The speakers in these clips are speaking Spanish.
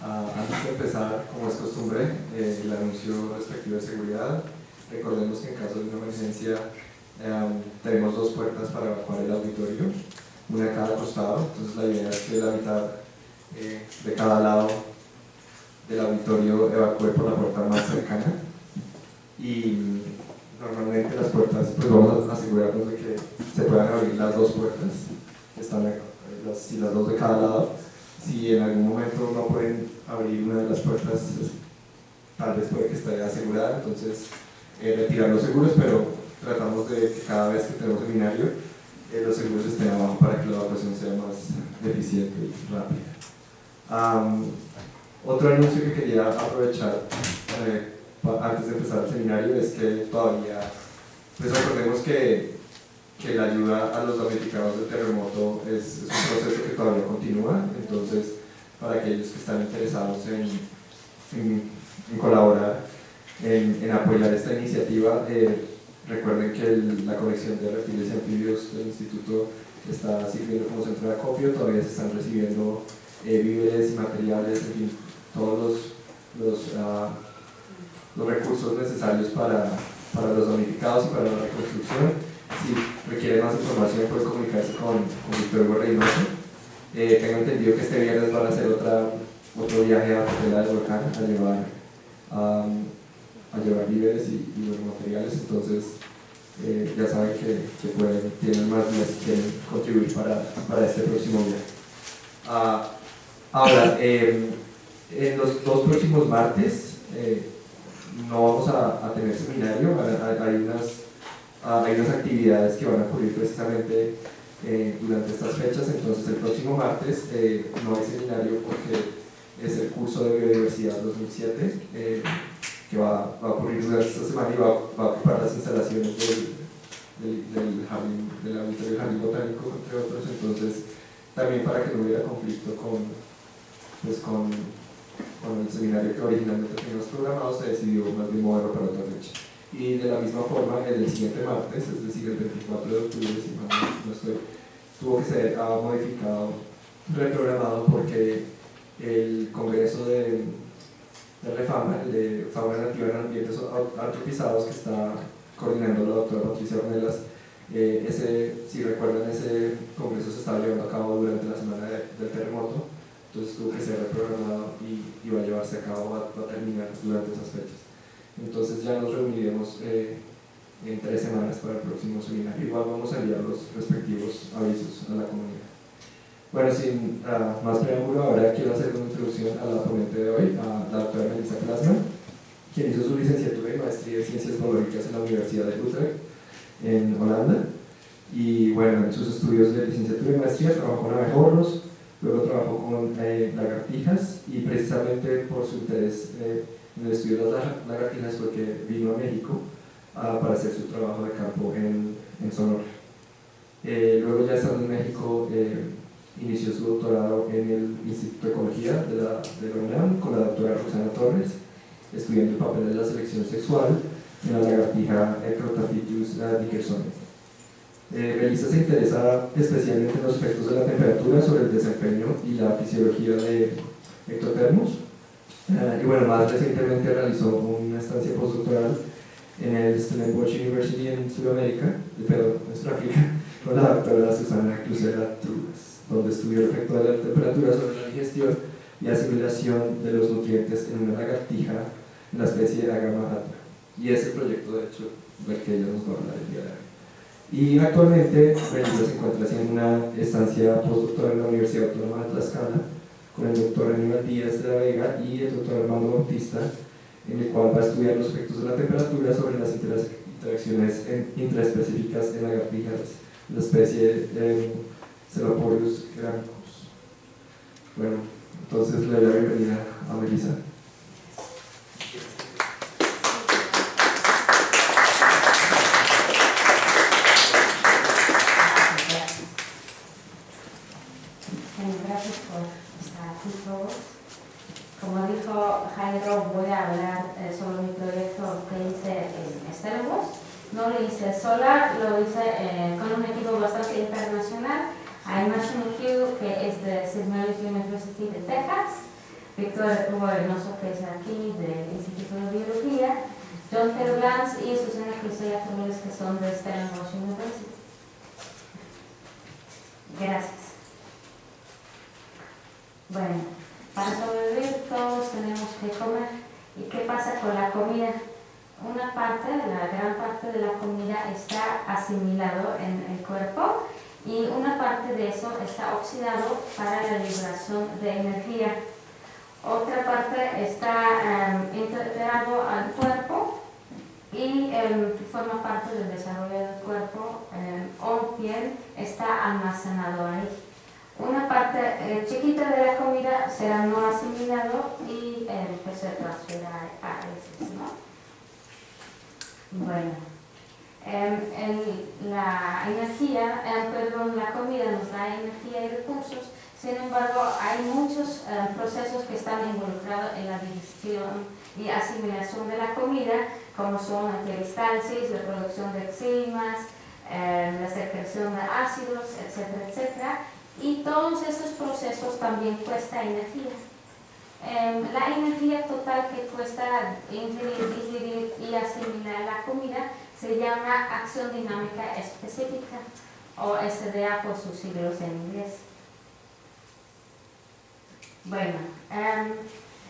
Antes de empezar, como es costumbre, el anuncio respectivo de seguridad. Recordemos que en caso de una emergencia tenemos dos puertas para evacuar el auditorio, una a cada costado. Entonces la idea es que la mitad de cada lado del auditorio evacúe por la puerta más cercana, y normalmente las puertas, pues vamos a asegurarnos de que se puedan abrir las dos puertas, están las dos de cada lado. Si en algún momento no pueden abrir una de las puertas, tal vez puede que esté asegurada, entonces retirar los seguros, pero tratamos de que cada vez que tenemos seminario los seguros estén abajo para que la evacuación sea más eficiente y rápida. Otro anuncio que quería aprovechar antes de empezar el seminario es que todavía, pues recordemos que la ayuda a los damnificados del terremoto es un proceso que todavía continúa. Entonces, para aquellos que están interesados en colaborar, en apoyar esta iniciativa, recuerden que la colección de reptiles y anfibios del instituto está sirviendo como centro de acopio. Todavía se están recibiendo víveres y materiales, en fin, todos los recursos necesarios para los damnificados y para la reconstrucción. Si requiere más información, puede comunicarse con Víctor Hugo Reynoso. Tengo entendido que este viernes van a hacer otro viaje a Tutela del Volcán a llevar víveres y los materiales. Entonces ya saben que tienen más días que quieren contribuir para este próximo viaje. Ahora, en los dos próximos martes no vamos a tener seminario. Hay unas actividades que van a ocurrir precisamente durante estas fechas. Entonces el próximo martes no hay seminario porque es el curso de Biodiversidad 2007 que va a ocurrir durante esta semana y va a ocupar las instalaciones del jardín, del auditorio del Jardín Botánico, entre otros. Entonces también, para que no hubiera conflicto con el seminario que originalmente teníamos programado, se decidió más bien moverlo para otra fecha. Y de la misma forma, el siguiente martes, es decir, el 24 de octubre, si mal no estoy, tuvo que ser modificado, reprogramado, porque el Congreso de Refama, el de Fauna Nativa en Ambientes Antropizados, que está coordinando la doctora Patricia Ornelas, si recuerdan, ese congreso se estaba llevando a cabo durante la semana del terremoto. Entonces tuvo que ser reprogramado y va a llevarse a cabo, va a terminar durante esas fechas. Entonces ya nos reuniremos en 3 semanas para el próximo seminario. Igual vamos a enviar los respectivos avisos a la comunidad. Bueno, sin más preámbulo, ahora quiero hacer una introducción a la ponente de hoy, a la doctora Melissa Plasma, quien hizo su licenciatura y maestría en Ciencias Biológicas en la Universidad de Utrecht, en Holanda. Y bueno, en sus estudios de licenciatura y maestría trabajó en abejorros, luego trabajó con lagartijas, y precisamente por su interés en el estudio de las lagartijas fue que vino a México para hacer su trabajo de campo en Sonora. Luego, ya estando en México, inició su doctorado en el Instituto de Ecología de la UNAM con la doctora Roxana Torres, estudiando el papel de la selección sexual en la lagartija Ecrotaphytus dickersoni. Melissa se interesa especialmente en los efectos de la temperatura sobre el desempeño y la fisiología de ectotermos. Y bueno, más recientemente realizó una estancia postdoctoral en el Stellenbosch University en Sudamérica, en Sudáfrica, con la doctora Susana Clusera Trubes, donde estudió el efecto de la temperatura sobre la digestión y asimilación de los nutrientes en una lagartija en la especie Agama atra. Y ese proyecto, de hecho, del que ella nos va a hablar el día de hoy. Y actualmente Melissa se encuentra haciendo una estancia postdoctoral en la Universidad Autónoma de Tlaxcala con el doctor Aníbal Díaz de la Vega y el doctor Armando Bautista, en el cual va a estudiar los efectos de la temperatura sobre las interacciones intraespecíficas en lagartijas de la especie Celoporus granicus. Bueno, entonces le doy la bienvenida a Melissa. Gracias por estar aquí todos. Como dijo Jairo, voy a hablar sobre mi proyecto que hice en Stellenbosch. No lo hice sola, lo hice con un equipo bastante internacional. Hay Marshall McHugh, que es de St. Mary's University de Texas, Víctor Reynoso, que es aquí del Instituto de Biología, John Terlans y Susana Crisella Torres, que son de Stellenbosch University. Gracias. Bueno, para sobrevivir todos tenemos que comer. ¿Y qué pasa con la comida? Una parte, la gran parte de la comida está asimilado en el cuerpo y una parte de eso está oxidado para la liberación de energía. Otra parte está integrado al cuerpo y forma parte del desarrollo del cuerpo o bien está almacenado ahí. Una parte chiquita de la comida será no asimilado y pues se transfiera a heces, ¿no? Bueno, la energía, la comida nos da energía y recursos. Sin embargo, hay muchos procesos que están involucrados en la digestión y asimilación de la comida, como son la peristalsis, la producción de enzimas, la secreción de ácidos, etcétera, etcétera. Y todos estos procesos también cuesta energía. La energía total que cuesta ingerir, digerir y asimilar la comida se llama acción dinámica específica, o SDA por sus siglos en inglés. Bueno,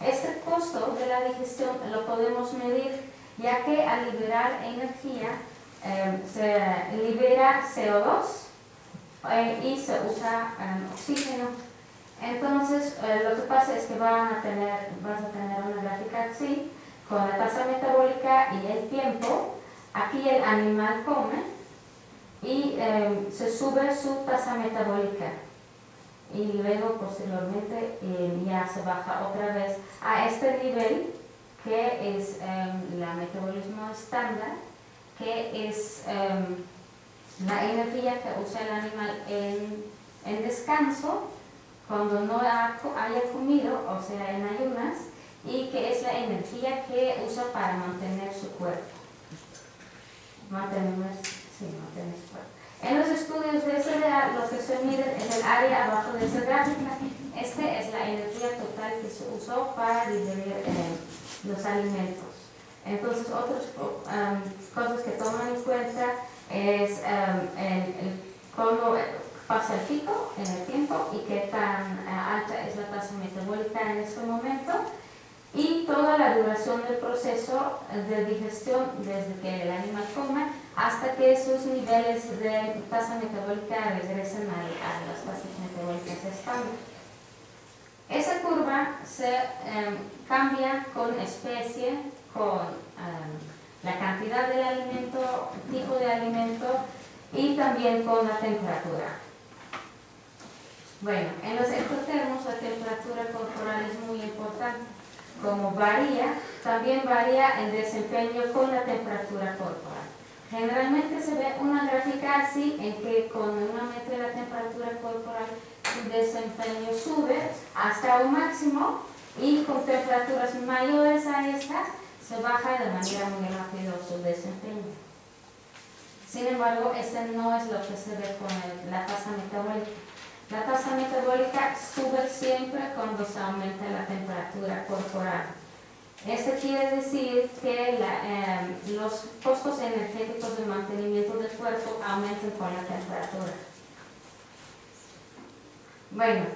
este costo de la digestión lo podemos medir, ya que al liberar energía se libera CO2 y se usa oxígeno. Entonces, lo que pasa es que vas a tener una gráfica así, con la tasa metabólica y el tiempo. Aquí el animal come y se sube su tasa metabólica. Y luego, posteriormente, ya se baja otra vez a este nivel, que es el metabolismo estándar, que es la energía que usa el animal en descanso, cuando no haya comido, o sea, en ayunas, y que es la energía que usa para mantener su cuerpo. Mantener su cuerpo. En los estudios de SDA, lo que se mide es el área abajo de esa gráfica. Esta es la energía total que se usó para digerir los alimentos. Entonces, otras cosas que toman en cuenta es cómo pasa el pico en el tiempo y qué tan alta es la tasa metabólica en este momento, y toda la duración del proceso de digestión desde que el animal come hasta que sus niveles de tasa metabólica regresen a las tasas metabólicas estándar. Esa curva se cambia con especie, con la cantidad del alimento, tipo de alimento y también con la temperatura. Bueno, en los ectotermos la temperatura corporal es muy importante. Como varía, también varía el desempeño con la temperatura corporal. Generalmente se ve una gráfica así, en que con un aumento de la temperatura corporal su desempeño sube hasta un máximo, y con temperaturas mayores a estas se baja de manera muy rápida su desempeño. Sin embargo, este no es lo que se ve con la tasa metabólica. La tasa metabólica sube siempre cuando se aumenta la temperatura corporal. Esto quiere decir que los costos energéticos de mantenimiento del cuerpo aumentan con la temperatura. Bueno,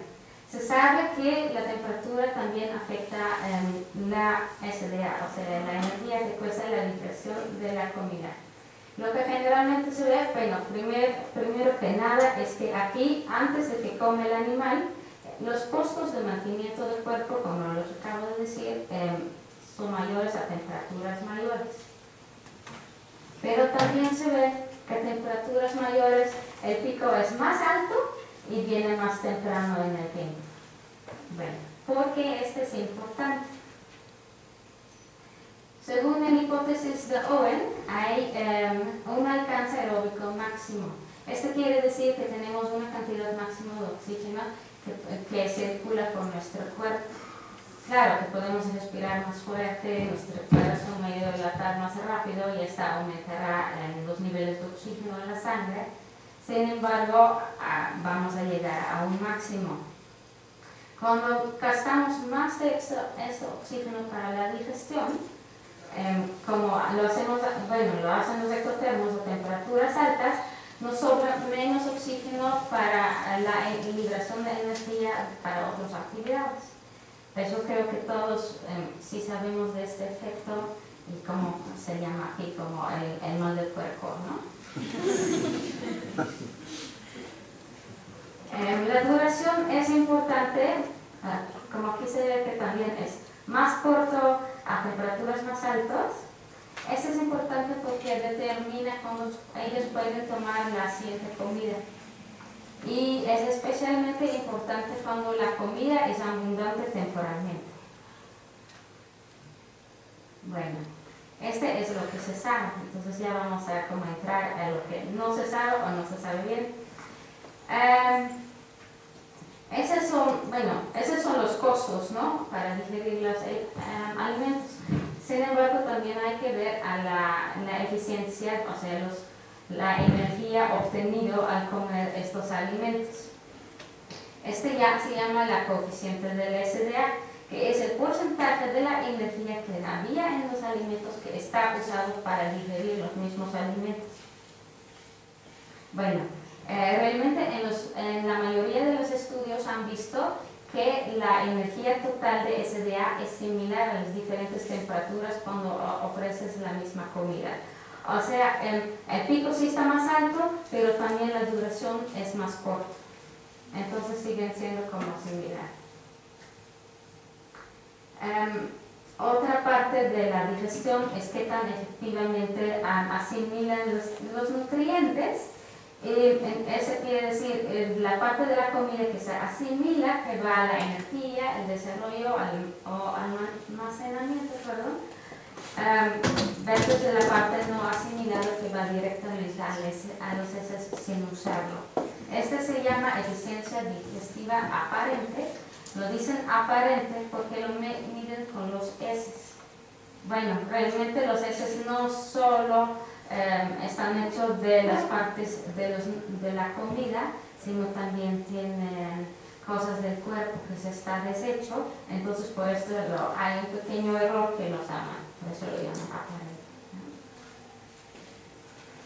se sabe que la temperatura también afecta la SDA, o sea, la energía que cuesta la digestión de la comida. Lo que generalmente se ve, bueno, primero que nada es que aquí, antes de que come el animal, los costos de mantenimiento del cuerpo, como los acabo de decir, son mayores a temperaturas mayores. Pero también se ve que a temperaturas mayores el pico es más alto y viene más temprano en el tiempo. Bueno, ¿por qué este es importante? Según la hipótesis de Owen, hay un alcance aeróbico máximo. Esto quiere decir que tenemos una cantidad máxima de oxígeno que circula por nuestro cuerpo. Claro que podemos respirar más fuerte, nuestro corazón va a dilatar más rápido y esta aumentará los niveles de oxígeno en la sangre. Sin embargo, vamos a llegar a un máximo. Cuando gastamos más de este oxígeno para la digestión, como lo hacen los ectotermos a temperaturas altas, nos sobra menos oxígeno para la liberación de energía para otras actividades. Eso creo que todos sí sabemos de este efecto y cómo se llama aquí como el mal del puerco, ¿no? La duración es importante, como aquí se ve que también es más corto a temperaturas más altas. Esto es importante porque determina cuando ellos pueden tomar la siguiente comida. Y es especialmente importante cuando la comida es abundante temporalmente. Bueno, este es lo que se sabe, entonces ya vamos a como entrar a lo que no se sabe o no se sabe bien. Esos son los costos, ¿no?, para digerir los alimentos. Sin embargo, también hay que ver a la eficiencia, o sea, la energía obtenida al comer estos alimentos. Este ya se llama la coeficiente del SDA, que es el porcentaje de la energía que había en los alimentos que está usado para digerir los mismos alimentos. Bueno, realmente en la mayoría de los estudios han visto que la energía total de SDA es similar a las diferentes temperaturas cuando ofreces la misma comida. O sea, el pico sí está más alto, pero también la duración es más corta. Entonces siguen siendo como similar. Otra parte de la digestión es qué tan efectivamente asimilan los nutrientes. Eso quiere decir la parte de la comida que se asimila, que va a la energía, el desarrollo o almacenamiento, versus de la parte no asimilada que va directamente a los heces sin usarlo. Este se llama eficiencia digestiva aparente. Lo dicen aparente porque lo miden con los heces. Bueno, realmente los heces no solo están hechos de las partes de la comida, sino también tienen cosas del cuerpo que se está deshecho, entonces por esto hay un pequeño error que los llaman, por eso lo llaman aparente.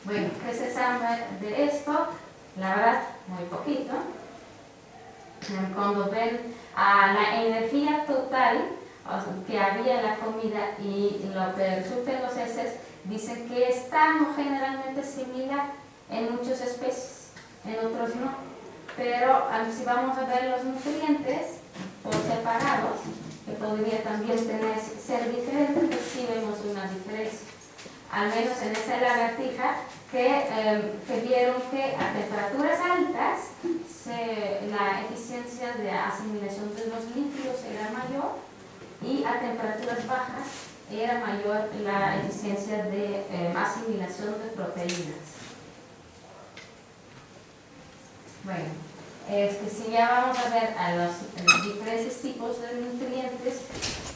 Bueno, ¿qué se sabe de esto? La verdad, muy poquito. Cuando ven la energía total que había en la comida y lo que resulta en los heces, dicen que está generalmente similar en muchas especies, en otros no. Pero si vamos a ver los nutrientes por separados, que podría también ser diferentes, pues sí vemos una diferencia. Al menos en esa lagartija que vieron que a temperaturas altas la eficiencia de asimilación de los líquidos era mayor y a temperaturas bajas era mayor la eficiencia de asimilación de proteínas. Bueno, si ya vamos a ver a los diferentes tipos de nutrientes,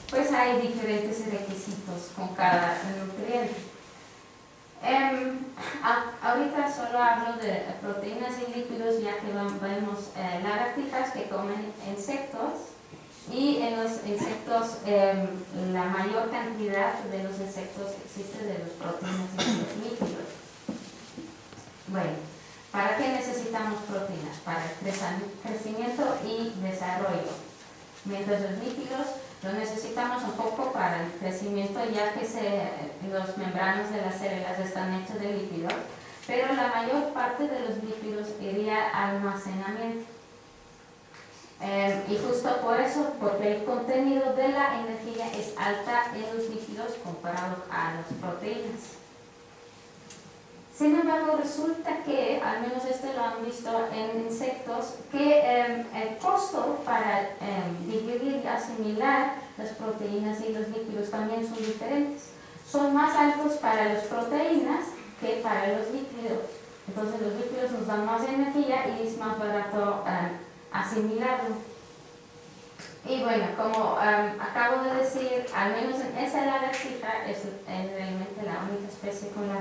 pues hay diferentes requisitos con cada nutriente. Ahorita solo hablo de proteínas y líquidos, ya que vemos lagartijas que comen insectos, y en los insectos la mayor cantidad de los insectos existe de las proteínas y de los líquidos. Bueno, ¿para qué necesitamos proteínas? Para el crecimiento y desarrollo. Mientras los líquidos lo necesitamos un poco para el crecimiento, ya que los membranos de las células están hechos de líquidos, pero la mayor parte de los líquidos iría al almacenamiento. Y justo por eso, porque el contenido de la energía es alta en los líquidos comparado a las proteínas. Sin embargo, resulta que, al menos lo han visto en insectos, que el costo para digerir y asimilar las proteínas y los líquidos también son diferentes. Son más altos para las proteínas que para los líquidos. Entonces los líquidos nos dan más energía y es más barato asimilarlo. Y bueno, como acabo de decir, al menos en esa lagartija es realmente la única especie con el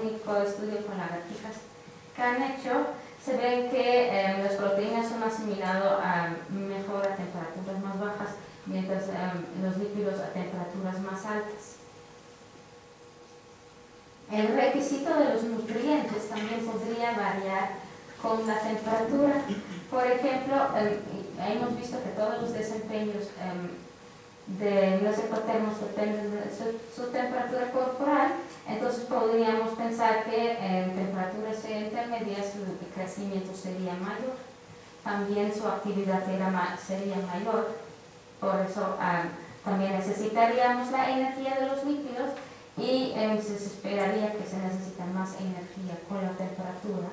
único estudio con lagartijas que han hecho, se ven que las proteínas son asimiladas mejor a temperaturas más bajas, mientras los lípidos a temperaturas más altas. El requisito de los nutrientes también podría variar con la temperatura. Por ejemplo, hemos visto que todos los desempeños de los ecotermos dependen de su temperatura corporal, entonces podríamos pensar que en temperaturas intermedias su crecimiento sería mayor, también su actividad sería mayor, por eso también necesitaríamos la energía de los lípidos y se esperaría que se necesita más energía con la temperatura,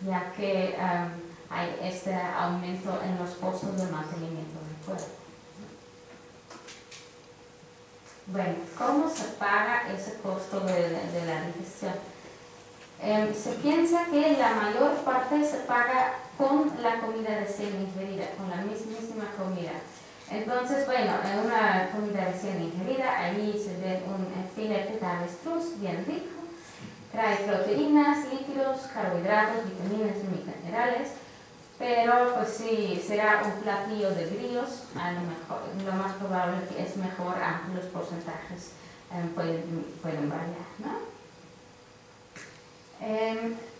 ya que hay este aumento en los costos de mantenimiento del cuerpo. Bueno, ¿cómo se paga ese costo de la digestión? Se piensa que la mayor parte se paga con la comida recién ingerida, con la mismísima comida. Entonces, bueno, en una comida recién ingerida, allí se ve un filete de avestruz bien rico, trae proteínas, lípidos, carbohidratos, vitaminas y minerales, pero pues sí, será un platillo de grillos, a lo mejor, lo más probable que es mejor, aunque los porcentajes pueden variar, ¿no?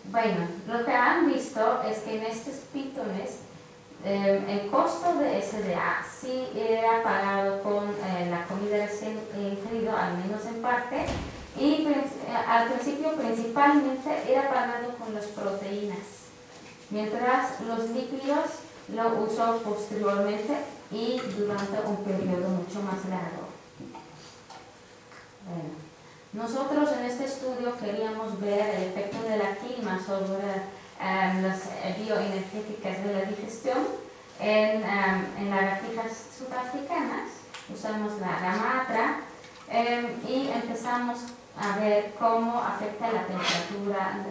Bueno, lo que han visto es que en estos pitones el costo de SDA sí era pagado con la comida recién ingerida, al menos en parte, y al principio principalmente era pagado con las proteínas, mientras los lípidos lo usó posteriormente y durante un periodo mucho más largo. Bueno, nosotros en este estudio queríamos ver el efecto de la clima sobre las bioenergéticas de la digestión en las lagartijas sudafricanas. Usamos la gama ATRA y empezamos a ver cómo afecta la temperatura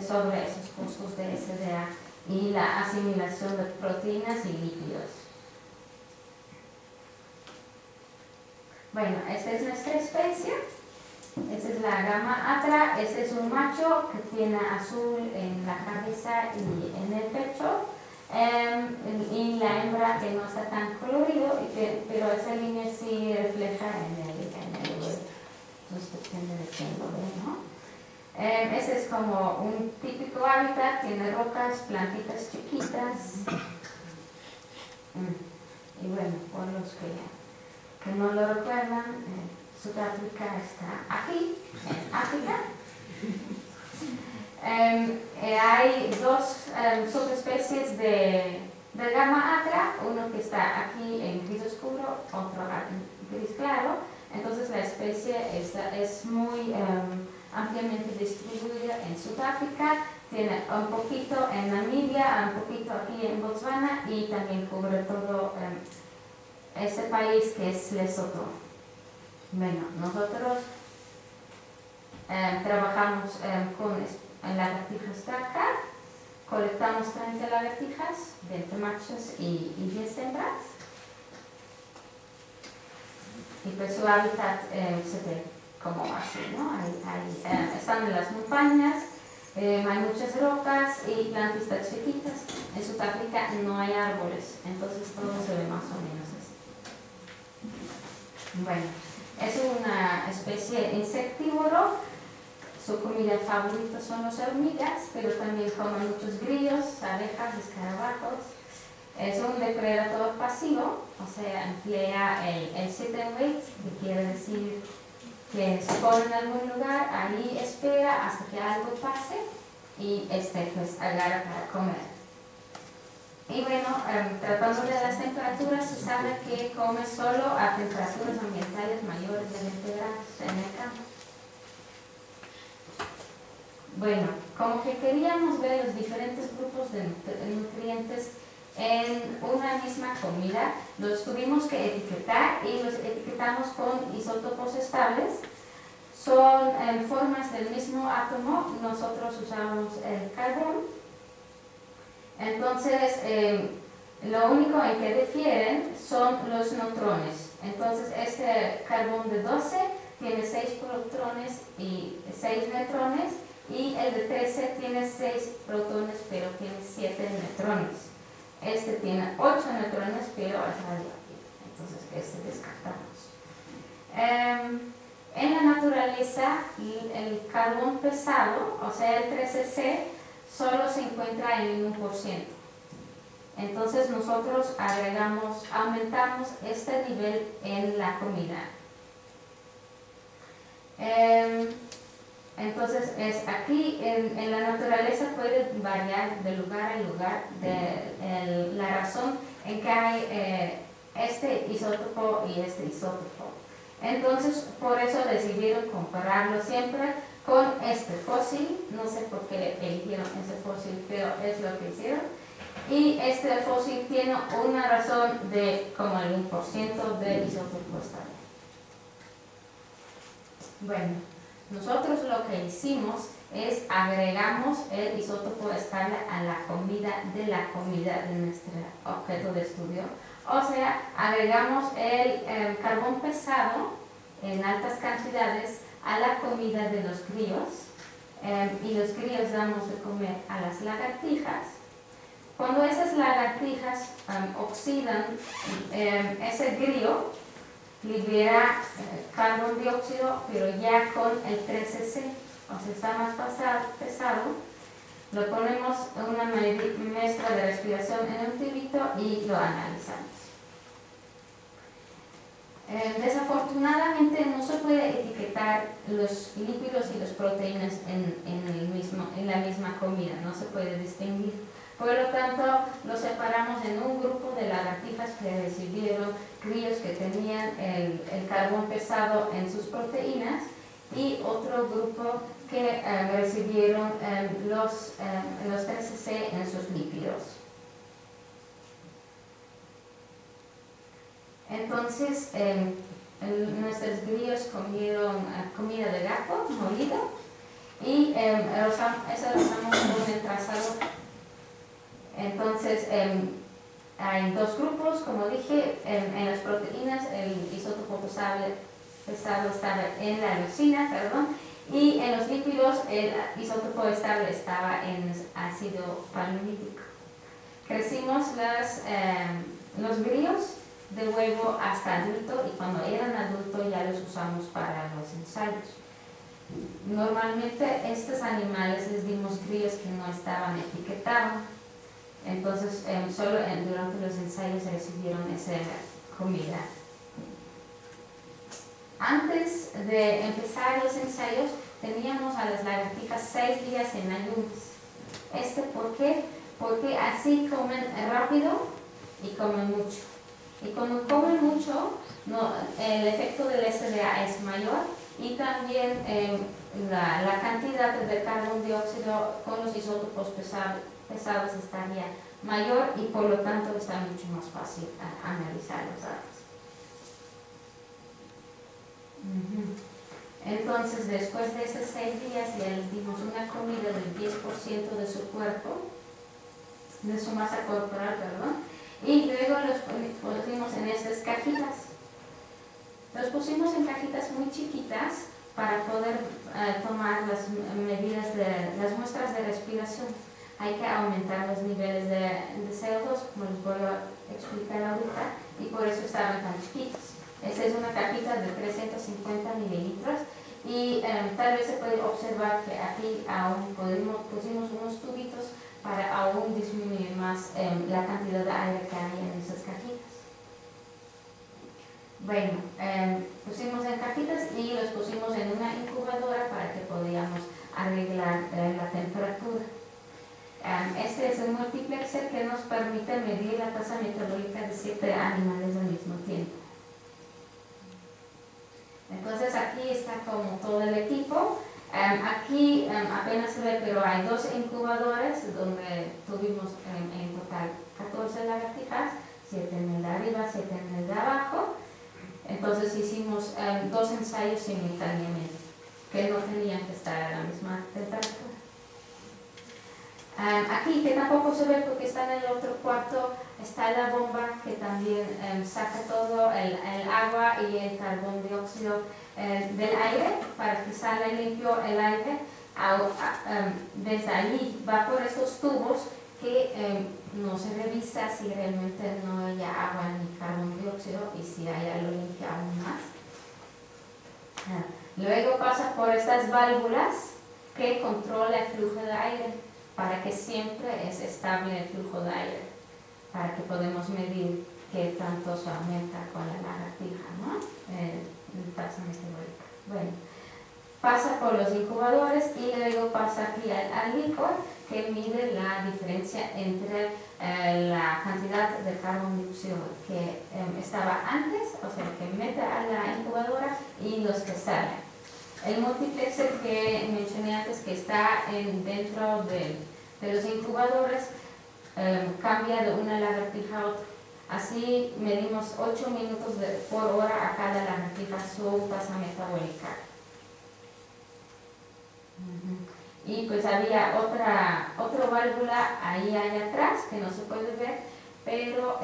sobre esos costos de SDA y la asimilación de proteínas y lípidos. Bueno, esta es nuestra especie. Esta es la gama ATRA. Este es un macho que tiene azul en la cabeza y en el pecho, y la hembra que no está tan colorido, pero esa línea sí refleja en el entonces depende de quién lo ve, ¿no? Este es como un típico hábitat, tiene rocas, plantitas chiquitas, y bueno, por los que no lo recuerdan, Sudáfrica está aquí, en África. Hay dos subespecies de gama ATRA, uno que está aquí en gris oscuro, otro en gris claro. Entonces la especie es muy ampliamente distribuida en Sudáfrica, tiene un poquito en Namibia, un poquito aquí en Botswana y también cubre todo este país que es Lesotho. Bueno, nosotros trabajamos con lagartijas Dakar, colectamos 30 lagartijas, 20 machos y 10 hembras, y pues su hábitat se ve como así, ¿no? Están en las montañas, hay muchas rocas y plantitas chiquitas. En Sudáfrica no hay árboles, entonces todo se ve más o menos así. Bueno, es una especie insectívoro. Su comida favorita son las hormigas, pero también come muchos grillos, abejas, escarabajos. Es un depredador pasivo, o sea, emplea el sit and wait, que quiere decir que se pone en algún lugar, ahí espera hasta que algo pase y pues agarra para comer. Y bueno, tratando de las temperaturas, se sabe que come solo a temperaturas ambientales mayores de 20 grados en el campo. Bueno, como que queríamos ver los diferentes grupos de nutrientes en una misma comida, los tuvimos que etiquetar y los etiquetamos con isótopos estables. Son formas del mismo átomo, nosotros usamos el carbón. Entonces, lo único en que difieren son los neutrones. Entonces, este carbón de 12 tiene 6 protones y 6 neutrones, y el de 13 tiene 6 protones pero tiene 7 neutrones. Este tiene 8 neutrones pero es radioactivo, entonces este descartamos. En la naturaleza el carbón pesado, o sea el 13C, solo se encuentra en 1%. Entonces nosotros aumentamos este nivel en la comida. Entonces aquí en la naturaleza puede variar de lugar a lugar la razón en que hay este isótopo y este isótopo. Entonces por eso decidieron compararlo siempre con este fósil. No sé por qué eligieron ese fósil, pero es lo que hicieron. Y este fósil tiene una razón de como el 1% de isótopo estable. Bueno, nosotros lo que hicimos es agregamos el isótopo estable a la comida de nuestro objeto de estudio. O sea, agregamos el carbón pesado en altas cantidades a la comida de los grillos. Y los grillos damos de comer a las lagartijas. Cuando esas lagartijas oxidan, ese grillo libera carbón dióxido, pero ya con el 13C, o sea, está más pesado. Lo ponemos en una muestra de respiración en un tubito y lo analizamos. Desafortunadamente no se puede etiquetar los lípidos y las proteínas en la misma comida, no se puede distinguir. Por lo tanto, los separamos en un grupo de lagartijas que recibieron grillos que tenían el carbón pesado en sus proteínas y otro grupo que recibieron los 13C en sus lípidos. Entonces, nuestros grillos comieron comida de gato molido y eso lo usamos con el trazador. Entonces, hay dos grupos, como dije, en las proteínas el isótopo pesado estaba en la leucina, y en los lípidos el isótopo estable estaba en ácido palmítico. Crecimos los grillos de huevo hasta adulto y cuando eran adultos ya los usamos para los ensayos. Normalmente estos animales les dimos grillos que no estaban etiquetados. Entonces, solo durante los ensayos recibieron esa comida. Antes de empezar los ensayos, teníamos a las lagartijas 6 días en ayunas. ¿Por qué? Porque así comen rápido y comen mucho. Y cuando comen mucho, el efecto del SDA es mayor y también la cantidad de carbón dióxido con los isótopos pesados estaría mayor y por lo tanto está mucho más fácil analizar los datos. Entonces, después de esos 6 días ya les dimos una comida del 10% de su cuerpo, de su masa corporal, y luego los pusimos en estas cajitas. Los pusimos en cajitas muy chiquitas para poder tomar las medidas de las muestras de respiración. Hay que aumentar los niveles de CO2, como les voy a explicar ahorita, y por eso estaban tan chiquitos. Esta es una cajita de 350 mililitros y tal vez se puede observar que aquí aún pusimos unos tubitos para aún disminuir más la cantidad de aire que hay en esas cajitas. Bueno, pusimos en cajitas y los pusimos en una incubadora para que podíamos arreglar la temperatura. Este es un multiplexer que nos permite medir la tasa metabólica de 7 animales al mismo tiempo. Entonces aquí está como todo el equipo. Aquí apenas se ve, pero hay 2 incubadores donde tuvimos en total 14 lagartijas, 7 en el de arriba, 7 en el de abajo. Entonces hicimos 2 ensayos simultáneamente que no tenían que estar a la misma temperatura. Aquí, que tampoco se ve porque está en el otro cuarto, está la bomba que también saca todo el agua y el carbón dióxido del aire para que salga limpio el aire. desde allí va por estos tubos que no se revisa si realmente no hay agua ni carbón dióxido, y si hay lo limpia aún más. Luego pasa por estas válvulas que controla el flujo de aire para que siempre es estable el flujo de aire, para que podamos medir qué tanto se aumenta con la lagartija, ¿no? El tasa metabólica. Bueno, pasa por los incubadores y luego pasa aquí al licor, que mide la diferencia entre la cantidad de carbón dióxido que estaba antes, o sea, que mete a la incubadora, y los que salen. El multiplexer que mencioné antes, que está dentro de los incubadores, cambia de una lagartija a otra. Así medimos 8 minutos por hora a cada lagartija su tasa metabólica. Y pues había otra válvula ahí allá atrás que no se puede ver, pero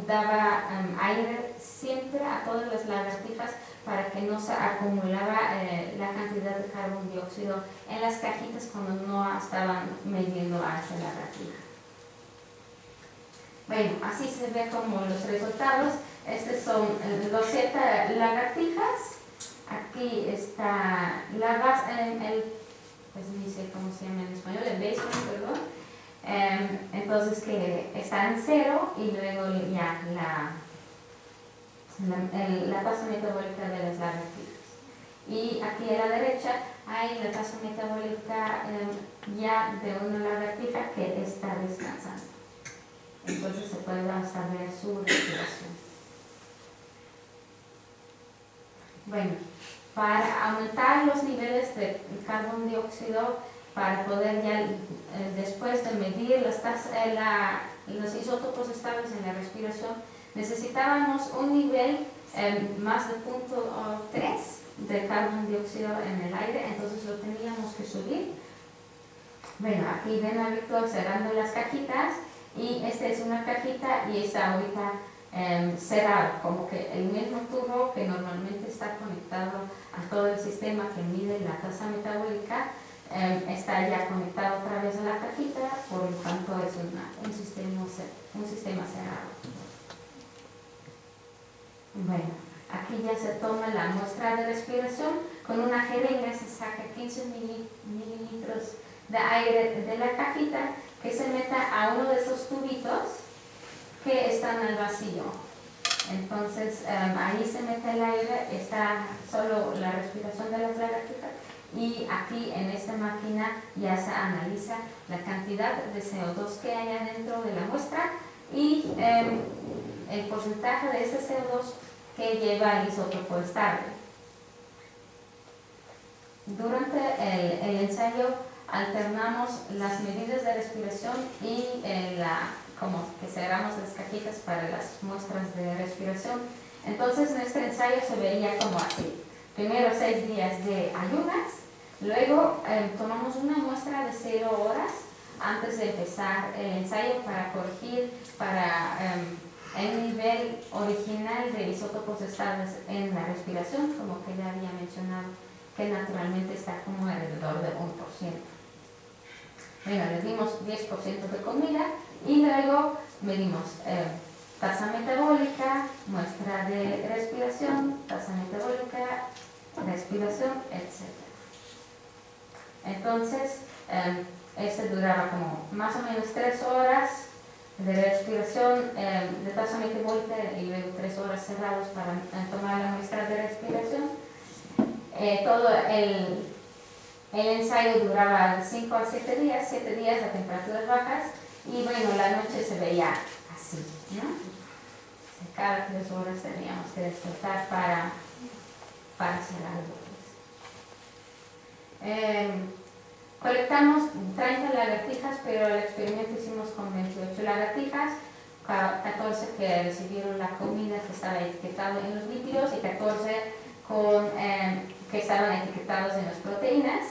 daba aire siempre a todas las lagartijas para que no se acumulaba la cantidad de carbón dióxido en las cajitas cuando no estaban midiendo a esa lagartija. Bueno, así se ve como los resultados. Estos son los 7 lagartijas. Aquí está la base, pues ni sé cómo se llama en español, el basement, perdón. Entonces que está en 0, y luego ya la tasa metabólica de las lagartijas. Y aquí a la derecha hay la tasa metabólica ya de una lagartija que está descansando. Entonces se puede hasta ver su respiración. Bueno, para aumentar los niveles de carbón dióxido, para poder ya después de medir los isótopos estables en la respiración, necesitábamos un nivel más de 0.3 de carbón dióxido en el aire, entonces lo teníamos que subir. Bueno, aquí ven a Víctor cerrando las cajitas, y esta es una cajita y está ahorita cerrado, como que el mismo tubo que normalmente está conectado a todo el sistema que mide la tasa metabólica está ya conectado a través de la cajita, por lo tanto es un sistema cerrado. Bueno, aquí ya se toma la muestra de respiración. Con una jeringa se saca 15 mililitros de aire de la cajita, que se meta a uno de esos tubitos que están al vacío. Entonces ahí se mete el aire, está solo la respiración de las lagartijas, y aquí en esta máquina ya se analiza la cantidad de CO2 que hay adentro de la muestra y el porcentaje de ese CO2 que lleva el isótopo estable. Durante el ensayo alternamos las medidas de respiración y como que cerramos las cajitas para las muestras de respiración. Entonces nuestro ensayo se veía como así: primero 6 días de ayunas, luego tomamos una muestra de 0 horas antes de empezar el ensayo para corregir para el nivel original de isótopos estables en la respiración, como que ya había mencionado, que naturalmente está como alrededor de 1%. Bueno, le dimos 10% de comida y luego medimos tasa metabólica, muestra de respiración, tasa metabólica, respiración, etc. Entonces, este duraba como más o menos 3 horas de respiración, de tasa metabólica, y luego 3 horas cerrados para tomar la muestra de respiración. Todo el ensayo duraba 5 a 7 días, 7 días a temperaturas bajas, y bueno, la noche se veía así, ¿no? Cada 3 horas teníamos que despertar para cerrar el bote. Colectamos 30 lagartijas, pero el experimento hicimos con 28 lagartijas, 14 que recibieron la comida que estaba etiquetada en los lípidos y 14 que estaban etiquetados en las proteínas.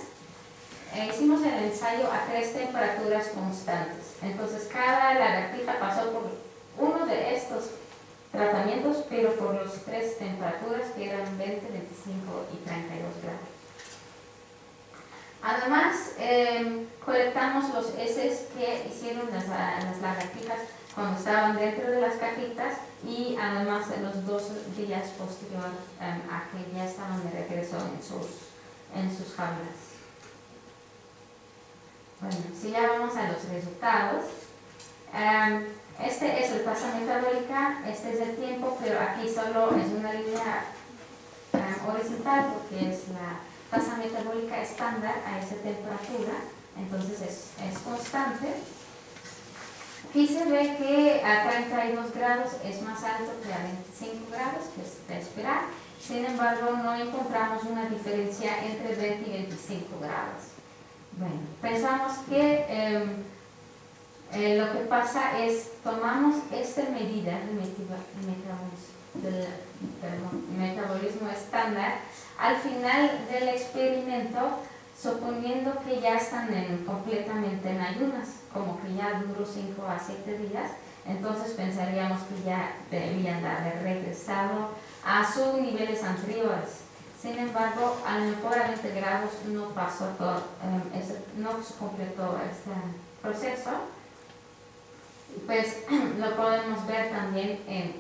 Hicimos el ensayo a 3 temperaturas constantes. Entonces cada lagartija pasó por uno de estos tratamientos, pero por las 3 temperaturas que eran 20, 25 y 32 grados. Además, colectamos los heces que hicieron las lagartijas cuando estaban dentro de las cajitas y además los 2 días posterior a que ya estaban de regreso en sus jaulas. Bueno, si ya vamos a los resultados, este es la tasa metabólica, este es el tiempo, pero aquí solo es una línea horizontal porque es la tasa metabólica estándar a esa temperatura, entonces es constante. Aquí se ve que a 32 grados es más alto que a 25 grados, que es de esperar. Sin embargo, no encontramos una diferencia entre 20 y 25 grados. Bueno, pensamos que lo que pasa es, tomamos esta medida del metabolismo estándar al final del experimento, suponiendo que ya están completamente en ayunas, como que ya duró 5 a 7 días, entonces pensaríamos que ya debían de haber regresado a sus niveles anteriores. Sin embargo, a lo mejor a 20 grados no pasó todo, no se completó este proceso. Pues lo podemos ver también en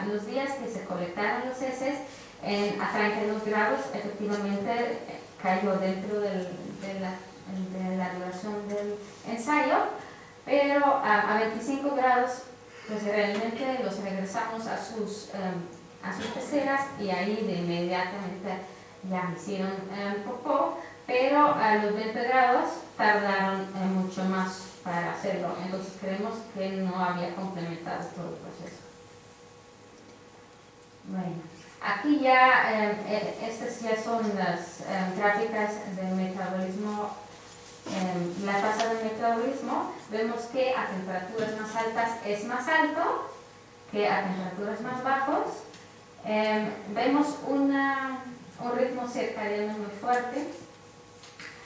los días que se colectaron los heces, a 32 grados efectivamente cayó dentro de la duración del ensayo, pero a 25 grados pues realmente los regresamos a sus peceras y ahí de inmediatamente ya hicieron popó, pero a los 20 grados tardaron mucho más para hacerlo, entonces creemos que no había complementado todo el proceso. Bueno, aquí ya, estas ya son las gráficas del metabolismo, la tasa de metabolismo. Vemos que a temperaturas más altas es más alto que a temperaturas más bajos. Vemos un ritmo circadiano muy fuerte.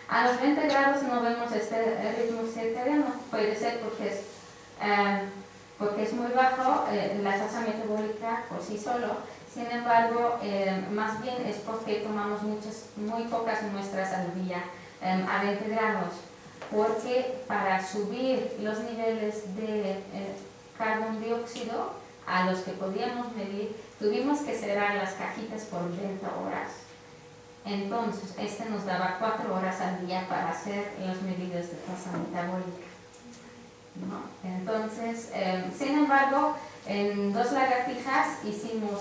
A los 20 grados no vemos este ritmo circadiano, puede ser porque es muy bajo la tasa metabólica por sí solo. Sin embargo, más bien es porque tomamos muy pocas muestras al día a 20 grados, porque para subir los niveles de carbón dióxido a los que podíamos medir, tuvimos que cerrar las cajitas por 20 horas. Entonces, este nos daba 4 horas al día para hacer las medidas de tasa metabólica, ¿no? Entonces, sin embargo, en 2 lagartijas hicimos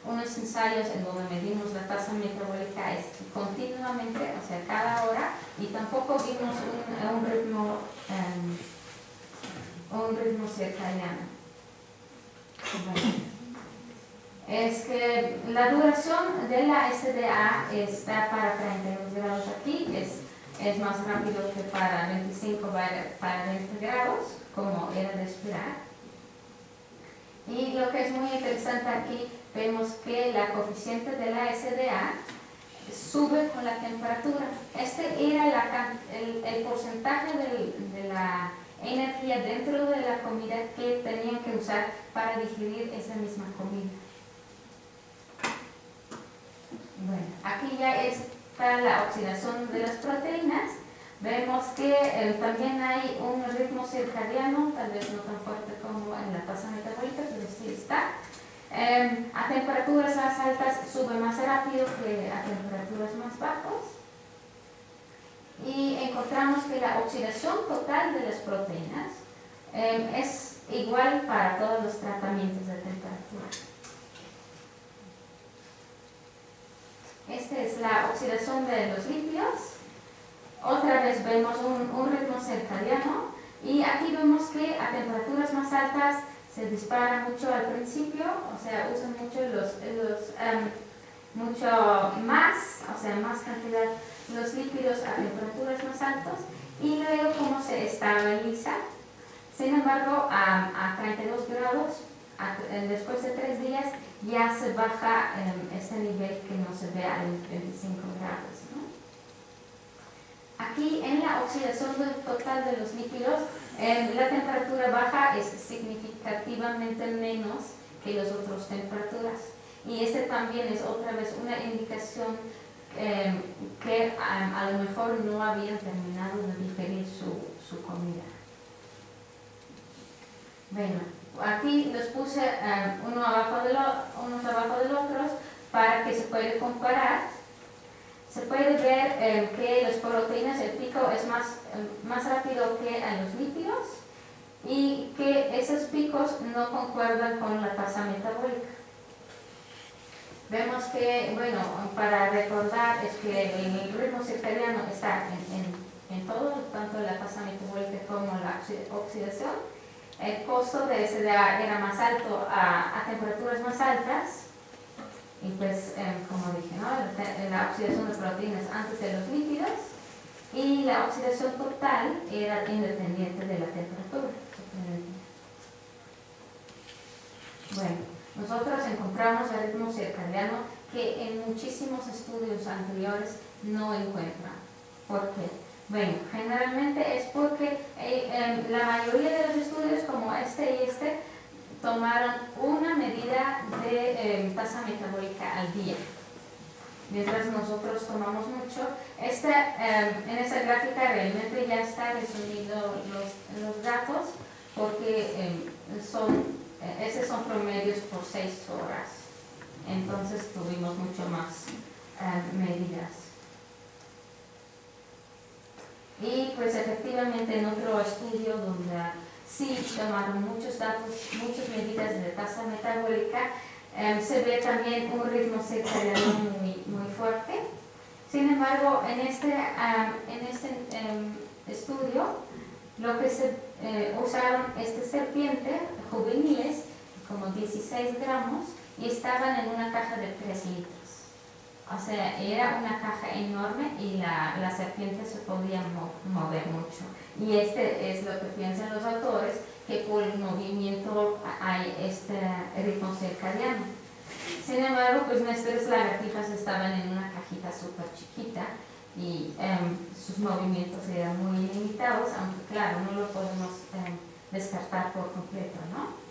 unos ensayos en donde medimos la tasa metabólica continuamente, o sea, cada hora, y tampoco vimos un ritmo circadiano. Bueno. Es que la duración de la SDA está para 32 grados aquí, es más rápido que para 25 para 20 grados, como era de esperar. Y lo que es muy interesante aquí, vemos que la coeficiente de la SDA sube con la temperatura. Este era el porcentaje de la energía dentro de la comida que tenían que usar para digerir esa misma comida. Bueno, aquí ya está la oxidación de las proteínas. Vemos que también hay un ritmo circadiano, tal vez no tan fuerte como en la tasa metabólica, pero sí está. A temperaturas más altas sube más rápido que a temperaturas más bajas. Y encontramos que la oxidación total de las proteínas es igual para todos los tratamientos de temperatura. Esta es la oxidación de los lípidos. Otra vez vemos un ritmo circadiano y aquí vemos que a temperaturas más altas se dispara mucho al principio, o sea, usan mucho mucho más cantidad los lípidos a temperaturas más altas y luego cómo se estabiliza. Sin embargo, a 32 grados, después de 3 días, ya se baja este nivel que no se ve a los 25 grados, ¿no? Aquí en la oxidación total de los lípidos, la temperatura baja es significativamente menos que las otras temperaturas. Y este también es otra vez una indicación que a lo mejor no habían terminado de digerir su comida. Bueno, aquí los puse unos abajo del otro para que se pueda comparar. Se puede ver que las proteínas, el pico es más rápido que en los lípidos y que esos picos no concuerdan con la tasa metabólica. Vemos que, bueno, para recordar es que el ritmo circadiano está en todo, tanto la tasa metabólica como la oxidación. El costo de SDA era más alto a temperaturas más altas y pues, como dije, ¿no? La oxidación de proteínas antes de los lípidos y la oxidación total era independiente de la temperatura. Bueno, nosotros encontramos el ritmo circadiano que en muchísimos estudios anteriores no encuentran. ¿Por qué? Bueno, generalmente es porque la mayoría de los estudios como este y este tomaron una medida de tasa metabólica al día, mientras nosotros tomamos mucho. En esta gráfica realmente ya está resumido los datos porque esos son promedios por 6 horas, entonces tuvimos mucho más medidas. Y pues efectivamente en otro estudio donde sí tomaron muchos datos, muchas medidas de tasa metabólica, se ve también un ritmo circadiano muy fuerte. Sin embargo, en este estudio, lo que se usaron serpientes juveniles, como 16 gramos, y estaban en una caja de 3 litros. O sea, era una caja enorme y la serpiente se podía mover mucho. Y es lo que piensan los autores, que por el movimiento hay este ritmo circadiano. Sin embargo, pues nuestras lagartijas estaban en una cajita súper chiquita y sus movimientos eran muy limitados, aunque claro, no lo podemos descartar por completo, ¿no?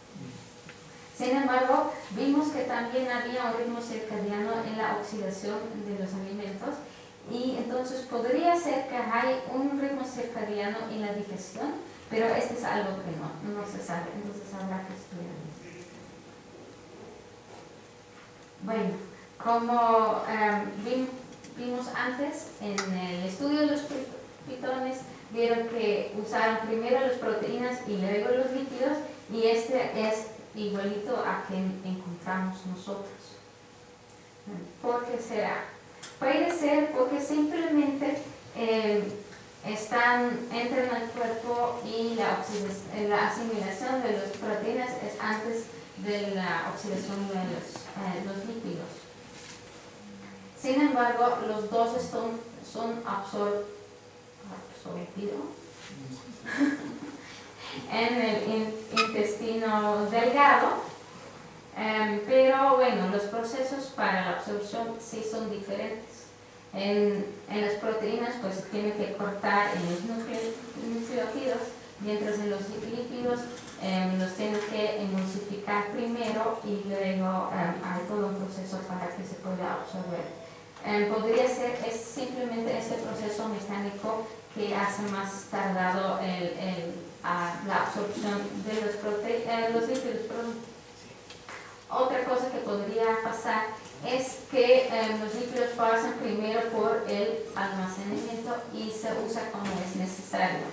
Sin embargo, vimos que también había un ritmo circadiano en la oxidación de los alimentos y entonces podría ser que hay un ritmo circadiano en la digestión, pero este es algo que no se sabe, entonces habrá que estudiar. Bueno, como vimos antes, en el estudio de los pitones, vieron que usaron primero las proteínas y luego los lípidos, y este es igualito a que encontramos nosotros. ¿Por qué será? Puede ser porque simplemente entran al cuerpo y la asimilación de las proteínas es antes de la oxidación de los lípidos. Sin embargo, los dos son absorbidos en el intestino delgado, pero bueno, los procesos para la absorción sí son diferentes. En las proteínas pues tienen que cortar en los nucleótidos, mientras en los lípidos los tienen que emulsificar primero y luego hay todo un proceso para que se pueda absorber. Podría ser simplemente este proceso mecánico que hace más tardado la absorción de los lípidos. Otra cosa que podría pasar es que los lípidos pasan primero por el almacenamiento y se usa como es necesario.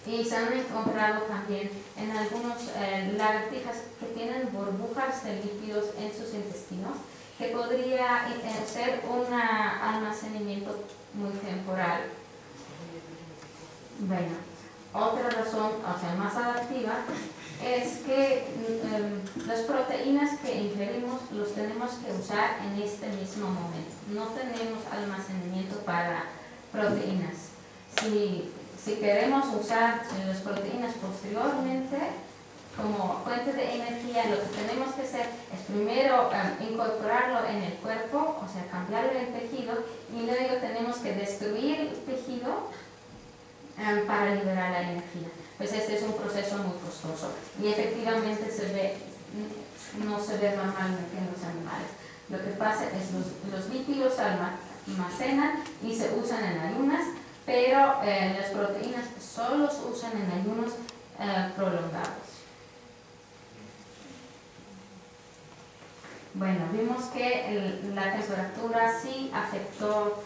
Y se han encontrado también en algunos lagartijas que tienen burbujas de lípidos en sus intestinos, que podría ser un almacenamiento muy temporal. Bueno, otra razón, o sea, más adaptiva, es que las proteínas que ingerimos los tenemos que usar en este mismo momento. No tenemos almacenamiento para proteínas. Si queremos usar las proteínas posteriormente como fuente de energía, lo que tenemos que hacer es primero incorporarlo en el cuerpo, o sea, cambiarlo en tejido, y luego tenemos que destruir el tejido para liberar la energía. Pues este es un proceso muy costoso y efectivamente no se ve normalmente en los animales. Lo que pasa es que los lípidos se almacenan y se usan en ayunas, pero las proteínas solo se usan en ayunos prolongados. Bueno, vimos que la temperatura sí afectó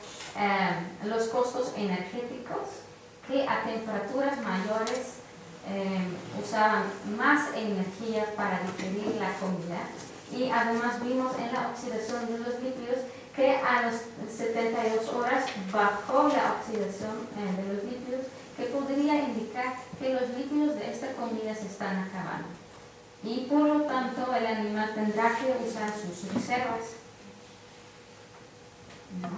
los costos energéticos, que a temperaturas mayores usaban más energía para digerir la comida, y además vimos en la oxidación de los lípidos que a las 72 horas bajó la oxidación de los lípidos, que podría indicar que los lípidos de esta comida se están acabando. Y por lo tanto el animal tendrá que usar sus reservas. ¿No?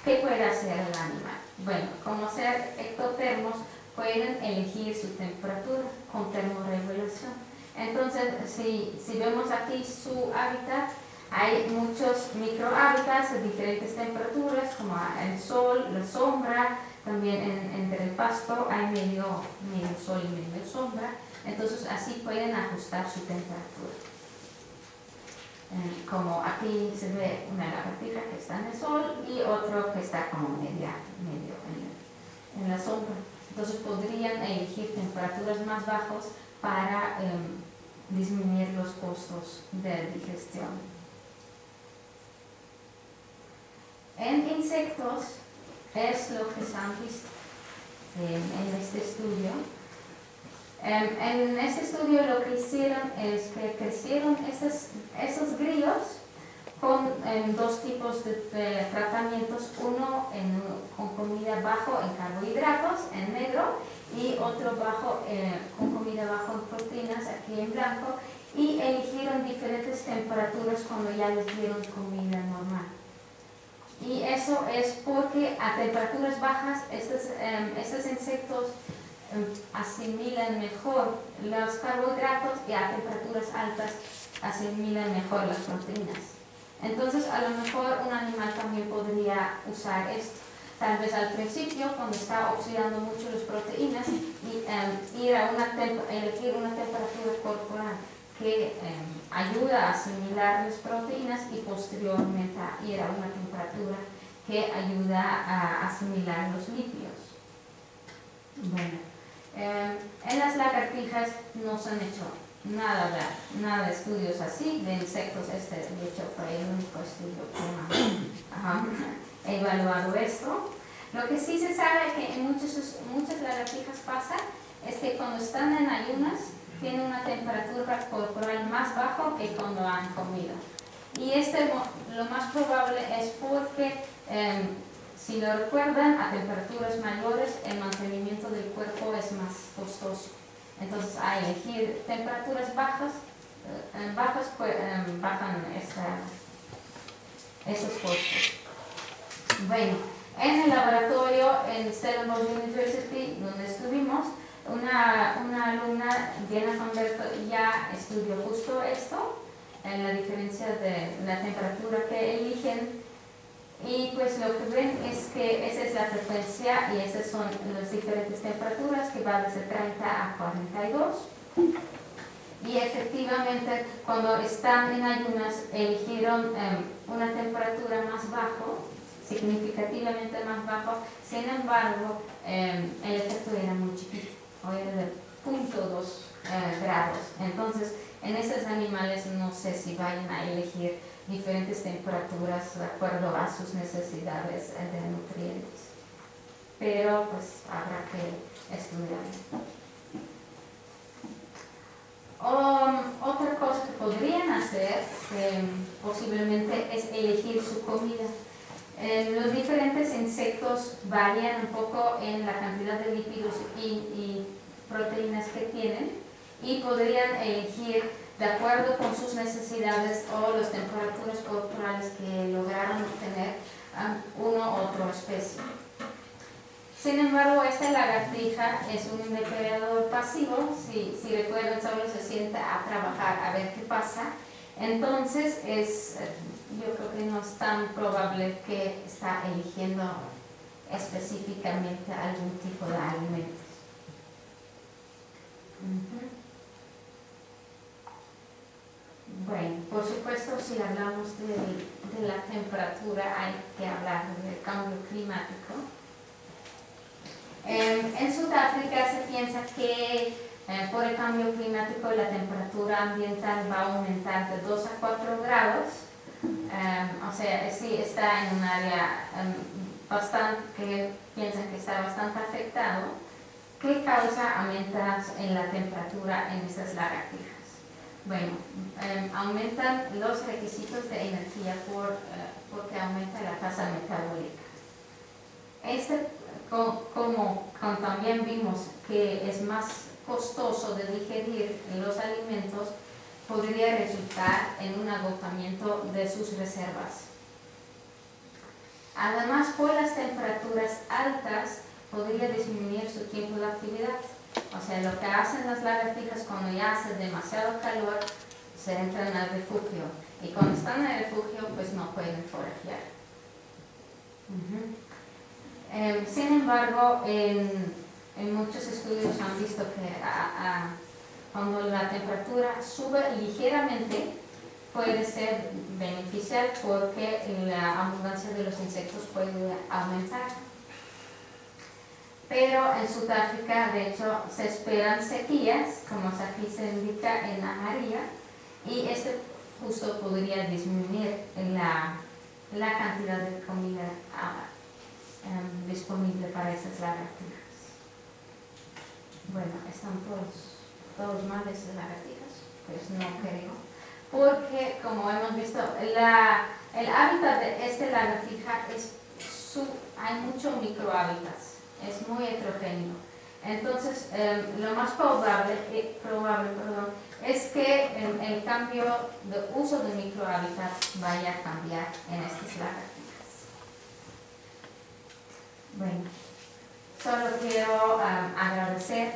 ¿Qué puede hacer el animal? Bueno, como ser ectotermos, pueden elegir su temperatura con termorregulación. Entonces, si vemos aquí su hábitat, hay muchos microhábitats de diferentes temperaturas, como el sol, la sombra, también entre el pasto hay medio sol y medio sombra. Entonces así pueden ajustar su temperatura. Como aquí se ve una lagartija que está en el sol y otro que está como medio en la sombra. Entonces podrían elegir temperaturas más bajas para disminuir los costos de digestión. En insectos es lo que se han visto en este estudio. En este estudio lo que hicieron es que crecieron esos grillos con dos tipos de tratamientos, uno con comida bajo en carbohidratos, en negro, y otro con comida bajo en proteínas, aquí en blanco, y eligieron diferentes temperaturas cuando ya les dieron comida normal. Y eso es porque a temperaturas bajas estos insectos asimilan mejor los carbohidratos y a temperaturas altas asimilan mejor las proteínas. Entonces, a lo mejor un animal también podría usar esto. Tal vez al principio, cuando está oxidando mucho las proteínas, elegir una temperatura corporal que ayuda a asimilar las proteínas y posteriormente ir a una temperatura que ayuda a asimilar los lípidos. Bueno, en las lagartijas no se han hecho nada de estudios así, de insectos. De hecho fue el único estudio que ha evaluado esto. Lo que sí se sabe que en muchas lagartijas pasa es que cuando están en ayunas tienen una temperatura corporal más baja que cuando han comido. Y lo más probable es porque, si lo recuerdan, a temperaturas mayores el mantenimiento del cuerpo es más costoso. Entonces, a elegir temperaturas bajas bajan esos costos. Bueno, en el laboratorio en Stellenbosch University, donde estuvimos, una alumna, Diana Humberto, ya estudió justo esto, la diferencia de la temperatura que eligen, y pues lo que ven es que esa es la frecuencia y esas son las diferentes temperaturas que van desde 30 a 42. Y efectivamente, cuando están en ayunas, eligieron una temperatura más bajo, significativamente más bajo. Sin embargo, el efecto era muy chiquito, era de 0.2 grados. Entonces, en esos animales no sé si vayan a elegir diferentes temperaturas de acuerdo a sus necesidades de nutrientes. Pero pues habrá que estudiar. Otra cosa que podrían hacer posiblemente es elegir su comida. Los diferentes insectos varían un poco en la cantidad de lípidos y proteínas que tienen, y podrían elegir de acuerdo con sus necesidades o las temperaturas corporales que lograron obtener uno u otra especie. Sin embargo, esta lagartija es un depredador pasivo. Si recuerdan, solo se sienta a trabajar a ver qué pasa. Entonces, yo creo que no es tan probable que está eligiendo específicamente algún tipo de alimentos. Bueno, por supuesto, si hablamos de la temperatura, hay que hablar del cambio climático. En Sudáfrica se piensa que por el cambio climático la temperatura ambiental va a aumentar de 2 a 4 grados. O sea, sí está en un área que piensan que está bastante afectado, que causa aumentos en la temperatura en estas lagartijas. Bueno, aumentan los requisitos de energía porque aumenta la tasa metabólica. Como también vimos que es más costoso de digerir los alimentos, podría resultar en un agotamiento de sus reservas. Además, por las temperaturas altas, podría disminuir su tiempo de actividad. O sea, lo que hacen las lagartijas cuando ya hace demasiado calor, se entran al refugio. Y cuando están en el refugio, pues no pueden forajear. Sin embargo, en muchos estudios han visto que cuando la temperatura sube ligeramente, puede ser beneficial porque la abundancia de los insectos puede aumentar. Pero en Sudáfrica, de hecho, se esperan sequías, como aquí se indica en amarillo, y justo podría disminuir la cantidad de comida disponible para esas lagartijas. Bueno, ¿están todos mal esas lagartijas? Pues no creo. Porque, como hemos visto, el hábitat de esta lagartija hay muchos microhábitats, es muy heterogéneo. Entonces, lo más probable es que el cambio de uso de microhábitats vaya a cambiar en estas lagartijas. Bueno, solo quiero agradecer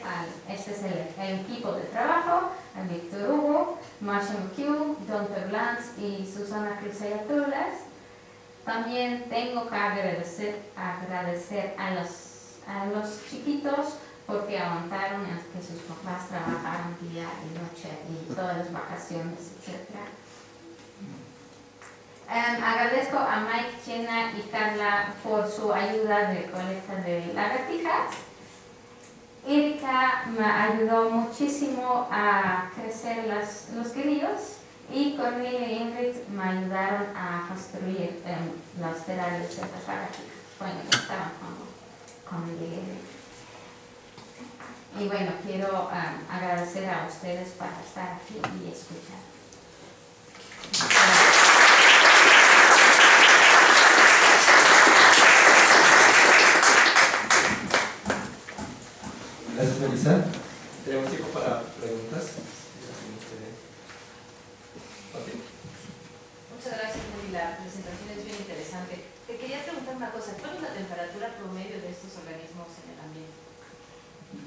este es el equipo de trabajo, a Víctor Hugo, Marcia McHugh, Don Terlans y Susana Criseyatulas. También tengo que agradecer a los chiquitos porque aguantaron que sus papás trabajaron día y noche y todas las vacaciones, etc. Agradezco a Mike, Jenna y Carla por su ayuda de colecta de lagartijas. Erika me ayudó muchísimo a crecer los grillos y Cornelia y Ingrid me ayudaron a construir los terrarios de las lagartijas. Bueno, que estaban cuando llegué. Y bueno, quiero agradecer a ustedes por estar aquí y escuchar. Gracias, Melissa. Tenemos tiempo para preguntas. Okay. Muchas gracias, Nelly. La presentación es bien interesante. Te quería preguntar una cosa. ¿Cuál es la temperatura promedio de estos organismos en el ambiente?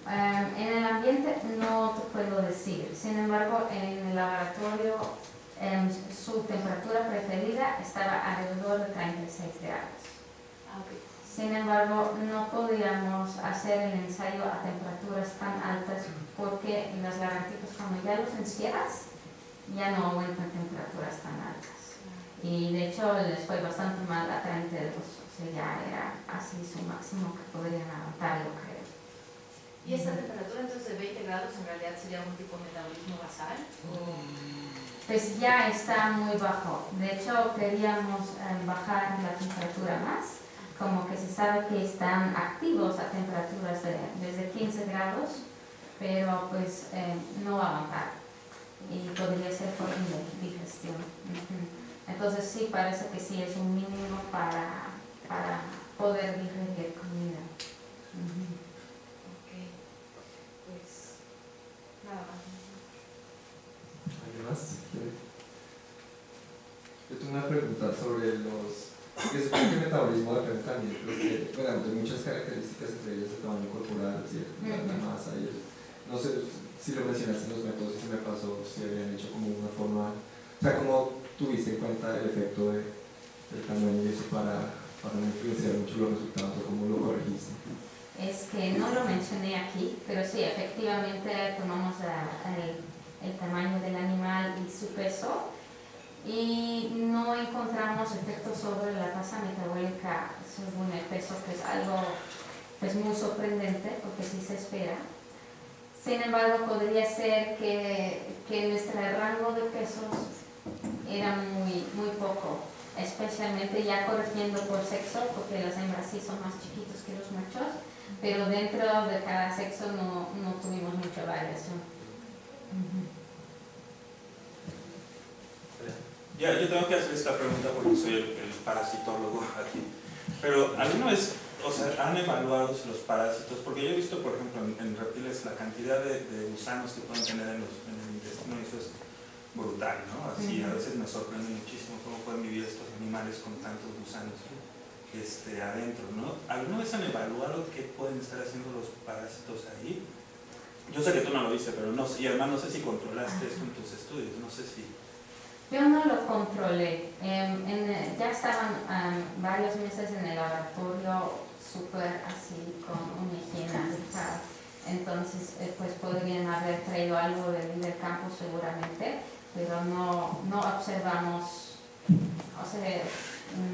En el ambiente no te puedo decir. Sin embargo, en el laboratorio su temperatura preferida estaba alrededor de 36 grados. Okay. Sin embargo, no podíamos hacer el ensayo a temperaturas tan altas porque las lagartijas, cuando ya los encierras, ya no aguantan temperaturas tan altas. Y de hecho les fue bastante mal a 32, o sea, ya era así su máximo que podrían aguantar, yo creo. ¿Y esta temperatura entonces de 20 grados en realidad sería un tipo de metabolismo basal? Pues ya está muy bajo. De hecho, queríamos bajar la temperatura más, como que se sabe que están activos a temperaturas desde 15 grados, pero pues no aguantar. Y podría ser por indigestión. Entonces sí, parece que sí es un mínimo para poder digerir comida. Ok, pues nada más. ¿Alguien más? Yo tengo una pregunta sobre que se supone que el metabolismo depende también de muchas características, entre ellas el tamaño corporal, la masa y no sé si lo mencionaste en los métodos, si me pasó, si habían hecho como una forma, o sea, cómo tuviste en cuenta el efecto del tamaño y eso para no influenciar mucho los resultados o cómo lo corregiste. Es que no lo mencioné aquí, pero sí, efectivamente tomamos el tamaño del animal y su peso, y no encontramos efectos sobre la tasa metabólica según el peso, que es algo pues muy sorprendente porque sí se espera. Sin embargo, podría ser que nuestro rango de pesos era muy poco, especialmente ya corrigiendo por sexo, porque las hembras sí son más chiquitos que los machos, pero dentro de cada sexo no tuvimos mucha variación. Ya, yo tengo que hacer esta pregunta porque soy el parasitólogo aquí. Pero alguna vez, o sea, han evaluado si los parásitos, porque yo he visto, por ejemplo, en reptiles la cantidad de gusanos que pueden tener en el intestino, y eso es brutal, ¿no? Así, a veces me sorprende muchísimo cómo pueden vivir estos animales con tantos gusanos adentro, ¿no? ¿Alguna vez han evaluado qué pueden estar haciendo los parásitos ahí? Yo sé que tú no lo viste, pero no sé, y además no sé si controlaste esto en tus estudios, no sé si... Yo no lo controlé. Ya estaban varios meses en el laboratorio súper así, con una higiene adecuada. Entonces, pues podrían haber traído algo del campo seguramente, pero no observamos, o sea,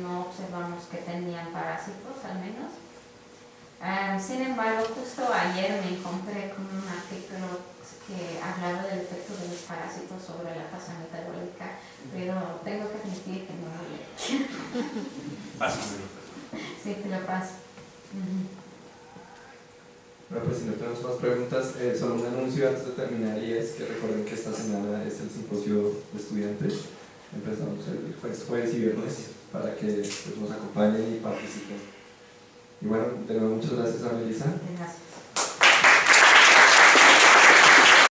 no observamos que tenían parásitos al menos. Sin embargo, justo ayer me encontré con un artículo que hablaba del efecto de los parásitos sobre la tasa metabólica, pero tengo que admitir que no lo leí. Pásamelo. Sí, te lo paso. Bueno, pues si no tenemos más preguntas, solo un anuncio antes de terminar, y es que recuerden que esta semana es el simposio de estudiantes. Empezamos el jueves y viernes para que pues, nos acompañen y participen. Y bueno, de nuevo muchas gracias a Melissa. Gracias.